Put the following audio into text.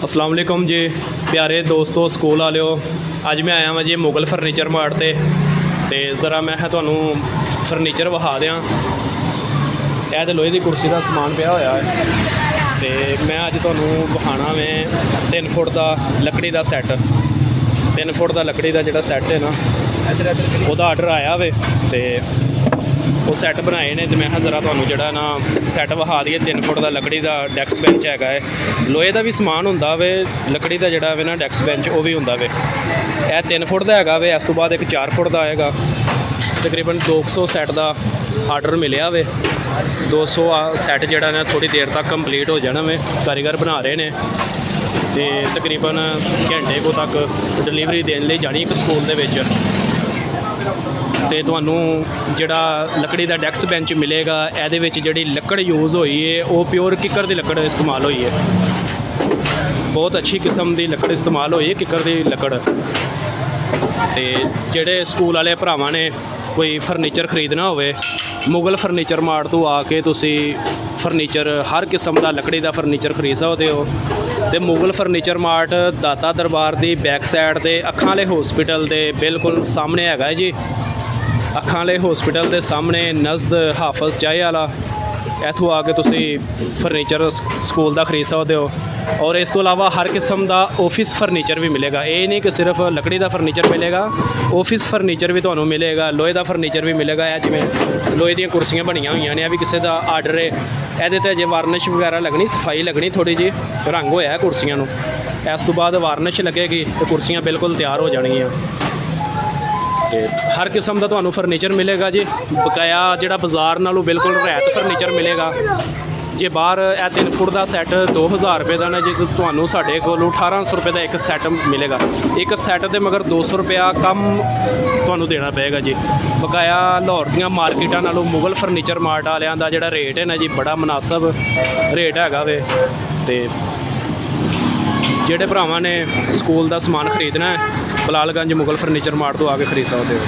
अस्सलाम वालेकुम जी प्यारे दोस्तों स्कूल वालिओ। अज मैं आया वां जी मुगल फर्नीचर मार्ट ते ज़रा मैं तुहानूं फर्नीचर विखा दियां। यह तो लोहे की कुर्सी का समान पिया होया है ते मैं अज तुहानूं विखाना मैं 3 फुट का लकड़ी का सैट। 3 फुट का लकड़ी का जिहड़ा सैट है ना उहदा आर्डर आया वे ते वो सैट बनाए ने। तो मैं ज़रा तुहानूं जिहड़ा ना सैट विखा दिए। 3 फुट का लकड़ी का डैस्क बेंच हैगा है। लोहे का भी समान हुंदा वे, लकड़ी का जिहड़ा वे ना डैस्क बेंच वो भी हुंदा वे। यह 3 फुट का हैगा वे। इस तो बाद एक 4 फुट का आएगा। तकरीबन 200 सैट का आर्डर मिलिया वे। 200 सैट जिहड़ा ना थोड़ी देर तक कंप्लीट हो जाना वे। कारीगर बना रहे ने ते तकरीबन घंटे को तक डिलीवरी देने लई जानी एक स्कूल दे विच। ते तुहानूं जिहड़ा लकड़ी का डैस्क बेंच मिलेगा इहदे विच जिहड़ी लकड़ यूज़ हुई है वो प्योर किकर की लकड़ इस्तेमाल हुई है। बहुत अच्छी किस्म की लकड़ इस्तेमाल हुई है, किकर की लकड़। ते जिहड़े स्कूल वाले भरावां ने कोई फर्नीचर खरीदना होवे मुगल फर्नीचर मार्ट तो आके तुसी फर्नीचर हर किस्म का लकड़ी का फर्नीचर खरीद सकते हो। तो मुगल फर्नीचर मार्ट दाता दरबार की बैक साइड ते अखां वाले हॉस्पिटल के बिल्कुल सामने हैगा जी। अखां वाले हॉस्पिटल के सामने नज़द हाफज चाय वाला। इत्थों आके तुसी फर्नीचर स्कूल का खरीद सकते हो। और इस तो अलावा हर किस्म का ऑफिस फर्नीचर भी मिलेगा। ये नहीं कि सिर्फ लकड़ी का फर्नीचर मिलेगा, ऑफिस फर्नीचर भी तुहानूं मिलेगा, लोहे का फर्नीचर भी मिलेगा। जिवें लोहे दी कुर्सियां बनियां हुई ने, भी किसी का आर्डर है। ये तो अजे वार्निश वगैरह लगनी, सफाई लगनी थोड़ी जी, रंग होया है कुर्सियां नूं। इस तो बाद वार्निश लगेगी तो कुर्सियां बिल्कुल तैयार हो जाएगियां। हर किस्म का तुहानूं फर्नीचर मिलेगा जी। बकाया जिहड़ा बाज़ार नालों बिल्कुल रियायत फर्नीचर मिलेगा। जे बाहर 3 फुट का सैट 2000 रुपये का ना जी, तो तुहानूं साडे कोलों 1800 रुपये का एक सैट मिलेगा। एक सैट दे मगर 200 रुपया कम तुहानूं देना पेगा जी। बकाया लाहौर दीयां मार्केटां नालों मुगल फर्नीचर मार्ट वालियां दा जिहड़ा रेट है ना जी बड़ा मुनासब रेट हैगा वे। ते जिहड़े भरावां ने स्कूल का समान खरीदना है बलालगंज मुगल फर्नीचर मार्ट तो आके खरीद सकते हो।